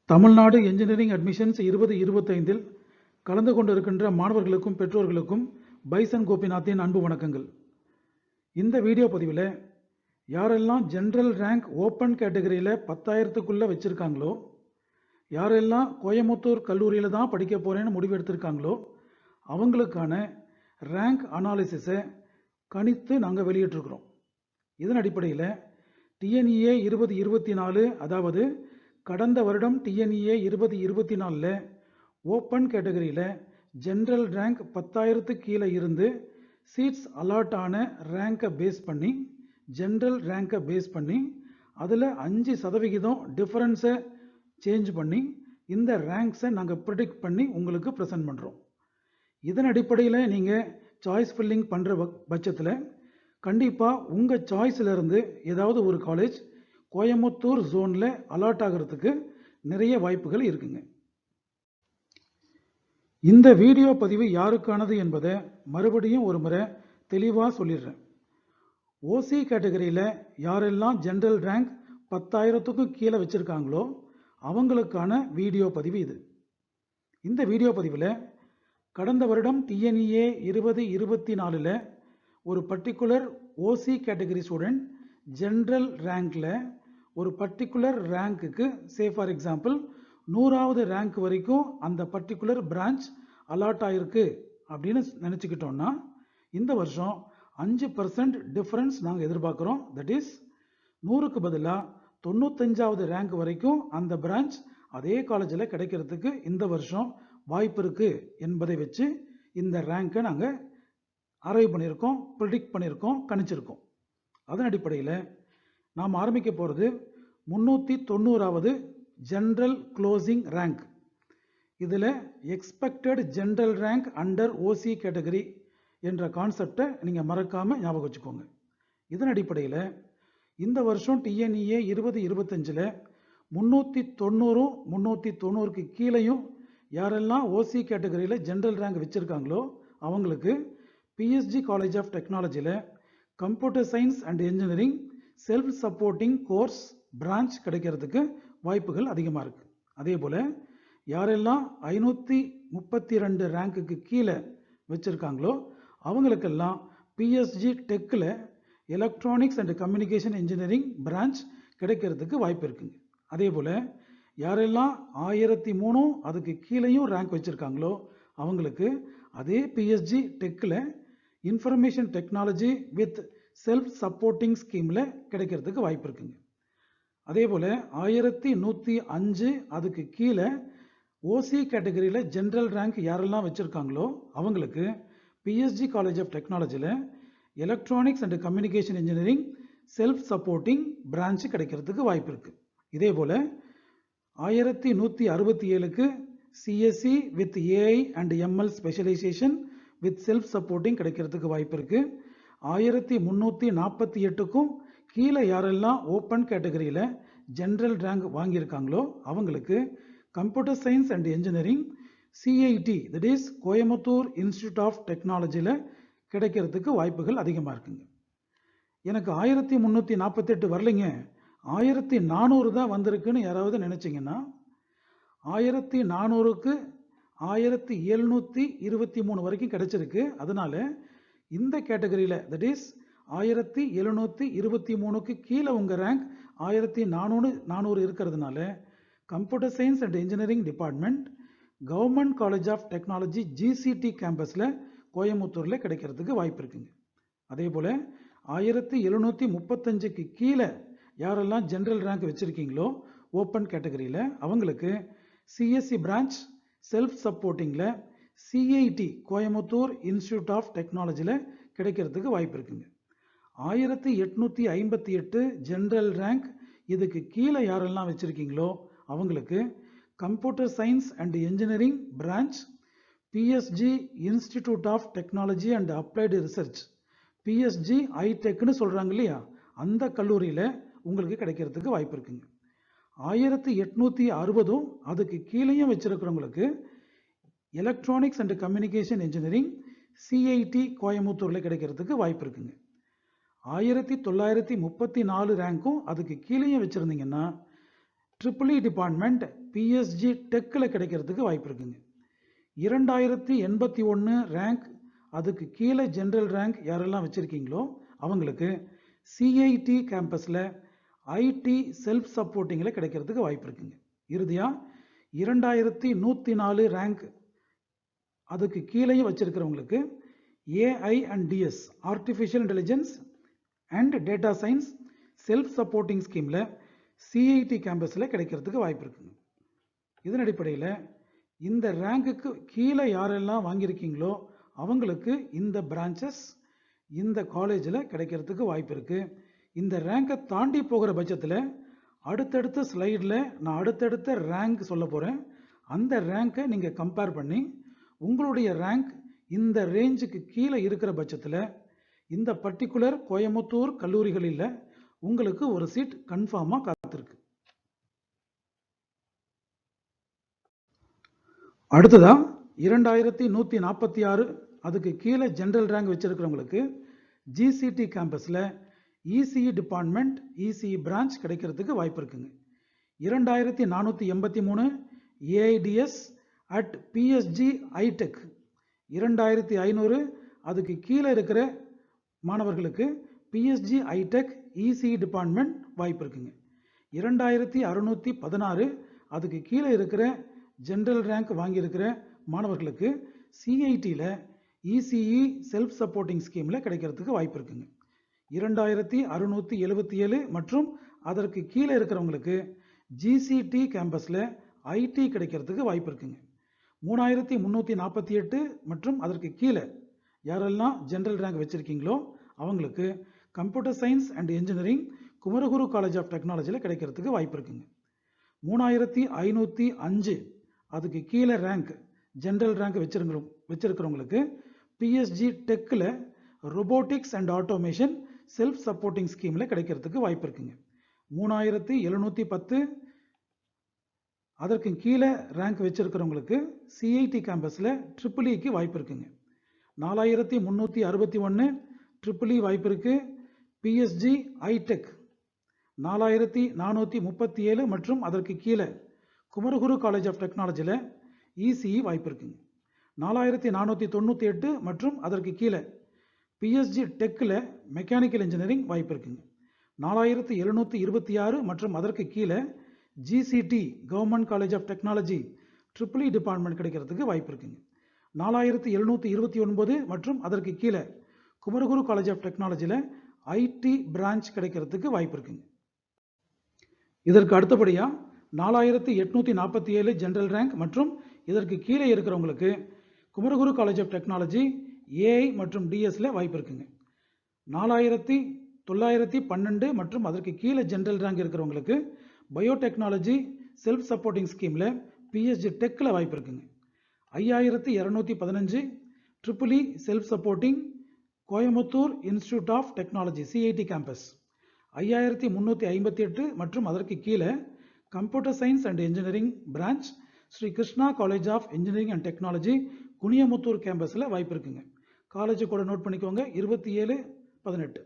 Tamil Nadu engineering admissions 2025 கலந்து கொண்டிருக்கின்ற மாணவர்களுக்கும் பெற்றோர்களுக்கும் பைசன் கோபிநாத்தின் அன்பு வணக்கங்கள். இந்த வீடியோ பதிவில் யாரெல்லாம் ஜென்ரல் ரேங்க் ஓப்பன் கேட்டகரியில் 10,000க்குள்ளே வச்சுருக்காங்களோ, யாரெல்லாம் கோயமுத்தூர் கல்லூரியில் தான் படிக்க போகிறேன்னு முடிவு எடுத்திருக்காங்களோ அவங்களுக்கான ரேங்க் அனாலிசிஸை கணித்து நாங்கள் வெளியிட்டிருக்கிறோம். இதன் அடிப்படையில் டிஎன்இஏ 2024, அதாவது கடந்த வருடம் டிஎன்இஏ 2024 ஓப்பன் கேட்டகரியில் ஜென்ரல் ரேங்க் 10,000க்கு கீழே இருந்து சீட்ஸ் அலாட் ஆன ரேங்கை பேஸ் பண்ணி, ஜென்ரல் ரேங்கை பேஸ் பண்ணி அதில் 5% டிஃபரன்ஸை சேஞ்ச் பண்ணி இந்த ரேங்க்ஸை நாங்கள் ப்ரிடிக்ட் பண்ணி உங்களுக்கு ப்ரெசென்ட் பண்ணுறோம். இதன் அடிப்படையில் நீங்கள் சாய்ஸ் ஃபில்லிங் பண்ணுற பட்சத்தில் கண்டிப்பாக உங்கள் சாய்ஸிலிருந்து ஏதாவது ஒரு காலேஜ் கோயமுத்தூர் ஜோனில் அலாட் ஆகிறதுக்கு நிறைய வாய்ப்புகள் இருக்குங்க. இந்த வீடியோ பதிவு யாருக்கானது என்பதை மறுபடியும் ஒரு முறை தெளிவாக சொல்லிடுறேன். ஓசி கேட்டகரியில் யாரெல்லாம் ஜென்ரல் ரேங்க் 10,000க்கும் கீழே வச்சுருக்காங்களோ அவங்களுக்கான வீடியோ பதிவு இது. இந்த வீடியோ பதிவில் கடந்த வருடம் டிஎன்இஏ 2024 ஒரு particular OC category student general ரேங்கில் ஒரு பர்டிகுலர் ரேங்க்குக்கு, சே ஃபார் எக்ஸாம்பிள் 100வது ரேங்க் வரைக்கும் அந்த பர்டிகுலர் பிரான்ச் அலாட் ஆகிருக்கு அப்படின்னு நினச்சிக்கிட்டோன்னா, இந்த வருஷம் 5% டிஃப்ரென்ஸ் நாங்கள் எதிர்பார்க்குறோம். தட் இஸ் 100க்கு பதிலாக 95வது ரேங்க் வரைக்கும் அந்த பிரான்ச் அதே காலேஜில் கிடைக்கிறதுக்கு இந்த வருஷம் வாய்ப்பு இருக்குது என்பதை வச்சு இந்த ரேங்கை நாங்கள் அரைவ் பண்ணியிருக்கோம், ப்ரிடிக்ட் பண்ணியிருக்கோம், கணிச்சிருக்கோம். அதன் அடிப்படையில் நாம் ஆரம்பிக்க போகிறது 390வது ஜென்ரல் க்ளோசிங் ரேங்க். இதில் எக்ஸ்பெக்டட் ஜென்ரல் ரேங்க் அண்டர் ஓசி கேட்டகரி என்ற கான்செப்டை நீங்கள் மறக்காமல் ஞாபகம் வச்சுக்கோங்க. இதன் அடிப்படையில் இந்த வருஷம் டிஎன்இஏ 2025 390, 390க்கு கீழேயும் யாரெல்லாம் ஓசி கேட்டகரியில் ஜென்ரல் ரேங்க் வச்சுருக்காங்களோ அவங்களுக்கு பிஎஸ்ஜி காலேஜ் ஆஃப் டெக்னாலஜியில் computer science and engineering self supporting course branch கிடைக்கிறதுக்கு வாய்ப்புகள் அதிகமாக இருக்குது. அதே போல் யாரெல்லாம் 532 ரேங்க்குக்கு கீழே வச்சுருக்காங்களோ அவங்களுக்கெல்லாம் பிஎஸ்ஜி டெக்கில் electronics and communication engineering branch கிடைக்கிறதுக்கு வாய்ப்பு இருக்குங்க. அதே போல் யாரெல்லாம் 1003 அதுக்கு கீழேயும் ரேங்க் வச்சுருக்காங்களோ அவங்களுக்கு அதே பிஎஸ்ஜி டெக்கில் information technology with self supporting ஸ்கீமில் கிடைக்கிறதுக்கு வாய்ப்பு இருக்குங்க. அதே போல் 1105 அதுக்கு கீழே ஓசி கேட்டகரியில் ஜென்ரல் ரேங்க் யாரெல்லாம் வச்சுருக்காங்களோ அவங்களுக்கு பிஎஸ்ஜி காலேஜ் ஆஃப் டெக்னாலஜியில் electronics and communication engineering self supporting branch கிடைக்கிறதுக்கு வாய்ப்பு இருக்குது. இதே போல் 1167க்கு C S E with A I and M L specialisation with self supporting கிடைக்கிறதுக்கு வாய்ப்பு இருக்குது. 1348க்கும் கீழே யாரெல்லாம் ஓப்பன் கேட்டகரியில் ஜென்ரல் ரேங்க் வாங்கியிருக்காங்களோ அவங்களுக்கு computer science and engineering CIT, that is Coimbatore institute of டெக்னாலஜியில் கிடைக்கிறதுக்கு வாய்ப்புகள் அதிகமாக இருக்குங்க. எனக்கு 1348 வரலைங்க, 1400 தான் வந்திருக்குன்னு யாராவது நினச்சிங்கன்னா, 1400க்கு 1723 வரைக்கும் கிடைச்சிருக்கு. அதனால் இந்த கேட்டகரியில், தட் இஸ் 1723க்கு கீழே உங்கள் ரேங்க் 1400 இருக்கிறதுனால computer science and engineering department government college of technology G C T கேம்பஸில் கோயமுத்தூரில் கிடைக்கிறதுக்கு வாய்ப்பு இருக்குங்க. அதே போல் 1735க்கு கீழே யாரெல்லாம் ஜென்ரல் ரேங்க் வச்சுருக்கீங்களோ ஓப்பன் கேட்டகரியில் அவங்களுக்கு சிஎஸ்சி பிரான்ச் செல்ஃப் சப்போர்ட்டிங்கில் சிஐடி கோயமுத்தூர் இன்ஸ்டியூட் ஆஃப் டெக்னாலஜியில் கிடைக்கிறதுக்கு வாய்ப்பு இருக்குங்க. 1858 ஜென்ரல் ரேங்க் இதுக்கு கீழே யாரெல்லாம் வச்சுருக்கீங்களோ அவங்களுக்கு computer science and engineering branch P S G institute of technology and applied research, P S G ஐடெக்னு சொல்கிறாங்க இல்லையா, அந்த கல்லூரியில் உங்களுக்கு கிடைக்கிறதுக்கு வாய்ப்பு இருக்குங்க. 1860 அதுக்கு கீழேயும் வச்சுருக்கிறவங்களுக்கு electronics and communication engineering C I T கோயமுத்தூரில் கிடைக்கிறதுக்கு வாய்ப்பு இருக்குங்க. 1934 ரேங்க்கும் அதுக்கு கீழேயும் வச்சுருந்தீங்கன்னா ட்ரிபிள் டிபார்ட்மெண்ட் பிஎஸ்ஜி டெக்கில் கிடைக்கிறதுக்கு வாய்ப்பு இருக்குங்க. 2081 ரேங்க், அதுக்கு கீழே ஜென்ரல் ரேங்க் யாரெல்லாம் வச்சுருக்கீங்களோ அவங்களுக்கு சிஐடி கேம்பஸில் ஐடி செல்ஃப் சப்போர்ட்டிங்கில் கிடைக்கிறதுக்கு வாய்ப்பு இருக்குங்க. இறுதியாக 2104 ரேங்க், அதுக்கு கீழேயும் வச்சிருக்கிறவங்களுக்கு A I and D S artificial intelligence and data science self supporting ஸ்கீமில் சிஐடி கேம்பஸில் கிடைக்கிறதுக்கு வாய்ப்பு இருக்குங்க. இதன் அடிப்படையில் இந்த ரேங்குக்கு கீழே யாரெல்லாம் வாங்கியிருக்கீங்களோ அவங்களுக்கு இந்த பிரான்ச்சஸ் இந்த காலேஜில் கிடைக்கிறதுக்கு வாய்ப்பு இருக்குது. இந்த ரேங்கை தாண்டி போகிற பட்சத்தில் அடுத்தடுத்த ஸ்லைடில் நான் அடுத்தடுத்த ரேங்க் சொல்ல போகிறேன். அந்த ரேங்கை நீங்கள் கம்பேர் பண்ணி உங்களுடைய ரேங்க் இந்த ரேஞ்சுக்கு கீழே இருக்கிற பட்சத்தில் இந்த பர்டிகுலர் கோயம்புத்தூர் கல்லூரிகளில் உங்களுக்கு ஒரு சீட் கன்ஃபார்மாக காத்திருக்கு. அடுத்ததா 2146 அதுக்கு கீழே ஜென்ரல் ரேங்க் வச்சிருக்கிறவங்களுக்கு ஜிசிடி கேம்பஸில் இசிஇ டிபார்ட்மெண்ட் இசிஇ பிரான்ச் கிடைக்கிறதுக்கு வாய்ப்பு இருக்குங்க. 2483 ஏஐடிஎஸ் அட் பிஎஸ்ஜி ஐடெக், 2500 அதுக்கு கீழே இருக்கிற மாணவர்களுக்கு பிஎஸ்ஜி ஐடெக் இசிஇ டிபார்ட்மெண்ட் வாய்ப்பு இருக்குங்க. 2616 அதுக்கு கீழே இருக்கிற ஜென்ரல் ரேங்க் வாங்கியிருக்கிற மாணவர்களுக்கு சிஐடியில் இசிஇ செல்ஃப் சப்போர்ட்டிங் ஸ்கீமில் கிடைக்கிறதுக்கு வாய்ப்பு இருக்குங்க. 2677 மற்றும் அதற்கு கீழே இருக்கிறவங்களுக்கு ஜிசிடி கேம்பஸில் ஐடி கிடைக்கிறதுக்கு வாய்ப்பு இருக்குங்க. 3348 மற்றும் அதற்கு கீழே யாரெல்லாம் ஜென்ரல் ரேங்க் வச்சுருக்கீங்களோ அவங்களுக்கு computer science and engineering Kumaraguru college of டெக்னாலஜியில் கிடைக்கிறதுக்கு வாய்ப்பு இருக்குங்க. 3505 அதுக்கு கீழே ரேங்க் ஜென்ரல் ரேங்க் வச்சிருக்கிறவங்களுக்கு பிஎஸ்ஜி டெக்கில் robotics and automation self supporting ஸ்கீமில் கிடைக்கிறதுக்கு வாய்ப்பு இருக்குங்க. 3710 அதற்கு கீழே ரேங்க் வச்சிருக்கிறவங்களுக்கு சிஐடி கேம்பஸில் ட்ரிபிள்இக்கு வாய்ப்பு இருக்குங்க. 4361 ட்ரிபிள்இ வாய்ப்பு இருக்கு. பிஎஸ்ஜி ஐடெக் 4437 மற்றும் அதற்கு கீழே குமரகுரு காலேஜ் ஆஃப் டெக்னாலஜியில் இசிஇ வாய்ப்பு இருக்குங்க. 4498 மற்றும் அதற்கு கீழே பிஎஸ்ஜி டெக்கில் மெக்கானிக்கல் இன்ஜினியரிங் வாய்ப்பு இருக்குங்க. 4726 மற்றும் அதற்கு கீழே GCT government college of technology triple E department கிடைக்கிறதுக்கு வாய்ப்பு இருக்குங்க. 4729 மற்றும் அதற்கு கீழே குமரகுரு காலேஜ் ஆஃப் டெக்னாலஜியில் ஐடி பிரான்ச் கிடைக்கிறதுக்கு வாய்ப்பு இருக்குங்க. இதற்கு அடுத்தபடியாக 4847 ஜென்ரல் ரேங்க் மற்றும் இதற்கு கீழே இருக்கிறவங்களுக்கு Kumaraguru college of technology A I மற்றும் டிஎஸ்ல வாய்ப்பு இருக்குங்க. 4912 மற்றும் அதற்கு கீழே ஜென்ரல் ரேங்க் இருக்கிறவங்களுக்கு பயோடெக்னாலஜி செல்ஃப் சப்போர்ட்டிங் ஸ்கீமில் பிஎஸ்ஜி டெக்கில் வாய்ப்பு இருக்குங்க. 5215 triple E self supporting Coimbatore institute of technology C I T campus. 5358 மற்றும் அதற்கு கீழே computer science and engineering branch Sri Krishna college of engineering and technology Kuniamuthur கேம்பஸில் வாய்ப்பு இருக்குங்க. காலேஜ் கூட நோட் பண்ணிக்கோங்க 2718.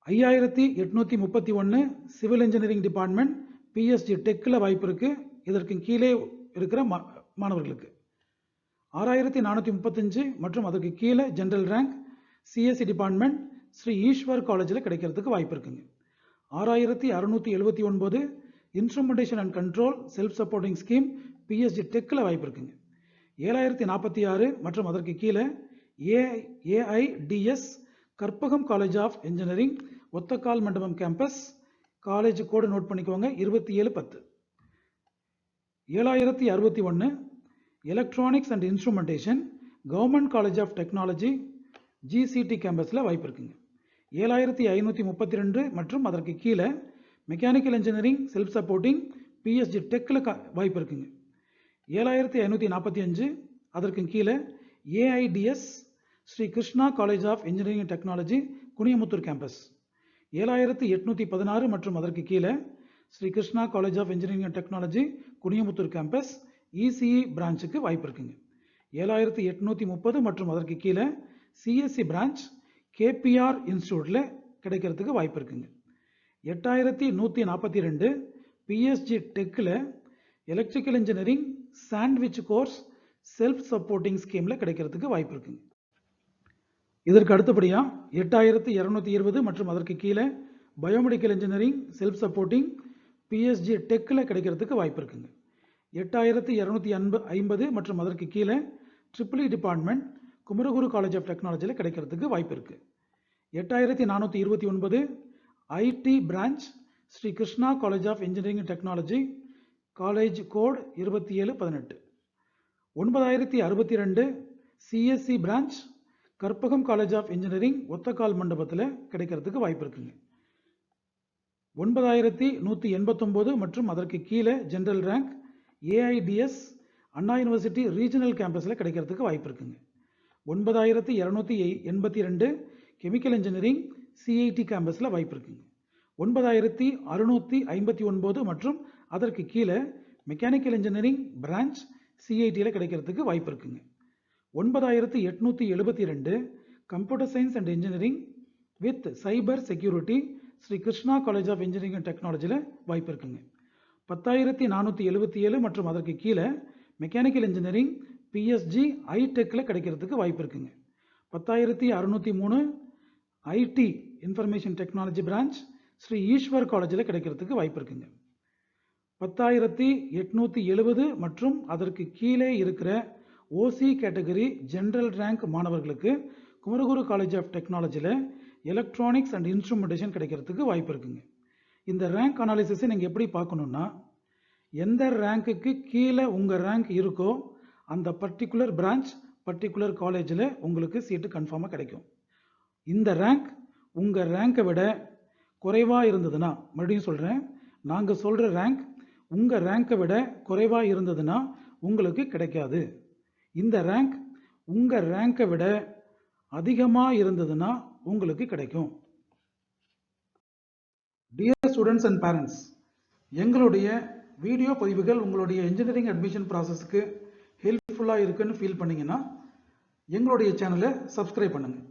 5831 சிவில் இன்ஜினியரிங் டிபார்ட்மெண்ட் பிஎஸ்ஜி டெக்கில் வாய்ப்பு இருக்கு. இதற்கு கீழே இருக்கிற மாணவர்களுக்கு 6435 மற்றும் அதற்கு கீழே general rank C S E department Sri Eswar காலேஜில் கிடைக்கிறதுக்கு வாய்ப்பு இருக்குங்க. 6679 instrumentation and control self supporting scheme P S G டெக்கில் வாய்ப்பு இருக்குங்க. 7046 மற்றும் அதற்கு கீழே A I D S Karpagam college of engineering Othakkal Mandapam campus. College code note பண்ணிக்கோங்க 2710. 7061 electronics and instrumentation government college of technology G C T கேம்பஸில் வாய்ப்பு இருக்குங்க. 7532 மற்றும் அதற்கு கீழே mechanical engineering self supporting P S G டெக்கில் வாய்ப்பு இருக்குங்க. 7545 அதற்கு கீழே AIDS Sri Krishna college of engineering and technology Kuniamuthur campus. 7816 மற்றும் அதற்கு கீழே Sri Krishna college of engineering and technology Kuniamuthur campus E C E பிரான்ச்சுக்கு வாய்ப்பு இருக்குங்க. 7830 மற்றும் அதற்கு கீழே சிஎஸ்சி பிரான்ச் கேபிஆர் இன்ஸ்டிடியூட்டில் கிடைக்கிறதுக்கு வாய்ப்பு இருக்குங்க. 8142 பிஎஸ்ஜி டெக்கில் electrical engineering sandwich course self supporting ஸ்கீமில் கிடைக்கிறதுக்கு வாய்ப்பு இருக்குங்க. இதற்கு அடுத்தபடியாக 8220 மற்றும் அதற்கு கீழே biomedical engineering self supporting P S G டெக்கில் கிடைக்கிறதுக்கு வாய்ப்பு இருக்குங்க. 8250 மற்றும் அதற்கு கீழே triple department Kumaraguru college of டெக்னாலஜியில் கிடைக்கிறதுக்கு வாய்ப்பு இருக்குது. 8429 I T branch Sri Krishna college of engineering and technology college code 2718. 9062 C S E branch Karpagam college of engineering Othakkal மண்டபத்தில் கிடைக்கிறதுக்கு வாய்ப்பு இருக்குங்க. 9189 மற்றும் அதற்கு கீழே general rank A I D S Anna university regional கேம்பஸில் கிடைக்கிறதுக்கு வாய்ப்பு இருக்குங்க. 9282 கெமிக்கல் இன்ஜினியரிங் சிஐடி கேம்பஸில் வாய்ப்பு இருக்குங்க. 9659 மற்றும் அதற்கு கீழே மெக்கானிக்கல் இன்ஜினியரிங் பிரான்ச் சிஐடியில் கிடைக்கிறதுக்கு வாய்ப்பு இருக்குங்க. 9872 computer science and engineering with cyber security Sri Krishna college of engineering and டெக்னாலஜியில் வாய்ப்பு இருக்குங்க. 10477 மற்றும் அதற்கு கீழே மெக்கானிக்கல் இன்ஜினியரிங் பிஎஸ்ஜி ஐடெக்கில் கிடைக்கிறதுக்கு வாய்ப்பு இருக்குங்க. 10603 IT information technology branch Sri Eswar காலேஜில் கிடைக்கிறதுக்கு வாய்ப்பு இருக்குங்க. 10870 மற்றும் அதற்கு கீழே இருக்கிற ஓசி கேட்டகரி ஜென்ரல் ரேங்க் மாணவர்களுக்கு குமரகுரு காலேஜ் ஆஃப் டெக்னாலஜியில் எலக்ட்ரானிக்ஸ் அண்ட் இன்ஸ்ட்ருமெண்டேஷன் கிடைக்கிறதுக்கு வாய்ப்பு இருக்குங்க. இந்த ரேங்க் அனாலிசிஸை நீங்கள் எப்படி பார்க்கணுன்னா, எந்த ரேங்க்குக்கு கீழே உங்கள் ரேங்க் இருக்கோ அந்த பர்டிகுலர் பிரான்ச் பர்டிகுலர் காலேஜில் உங்களுக்கு சீட்டு கன்ஃபார்மாக கிடைக்கும். இந்த ரேங்க் உங்கள் ரேங்கை விட குறைவாக இருந்ததுன்னா, மறுபடியும் சொல்கிறேன், நாங்கள் சொல்கிற ரேங்க் உங்கள் ரேங்கை விட குறைவாக இருந்ததுன்னா உங்களுக்கு கிடைக்காது. இந்த ரேங்க் உங்கள் ரேங்கை விட அதிகமாக இருந்ததுன்னா உங்களுக்கு கிடைக்கும். டியர் ஸ்டூடெண்ட்ஸ் அண்ட் பேரண்ட்ஸ், எங்களுடைய வீடியோ பதிவுகள் உங்களுடைய இன்ஜினியரிங் அட்மிஷன் ப்ராசஸ்க்கு ஹெல்ப்ஃபுல்லாக இருக்குன்னு ஃபீல் பண்ணிங்கன்னா எங்களுடைய சேனலை சப்ஸ்கிரைப் பண்ணுங்கள்.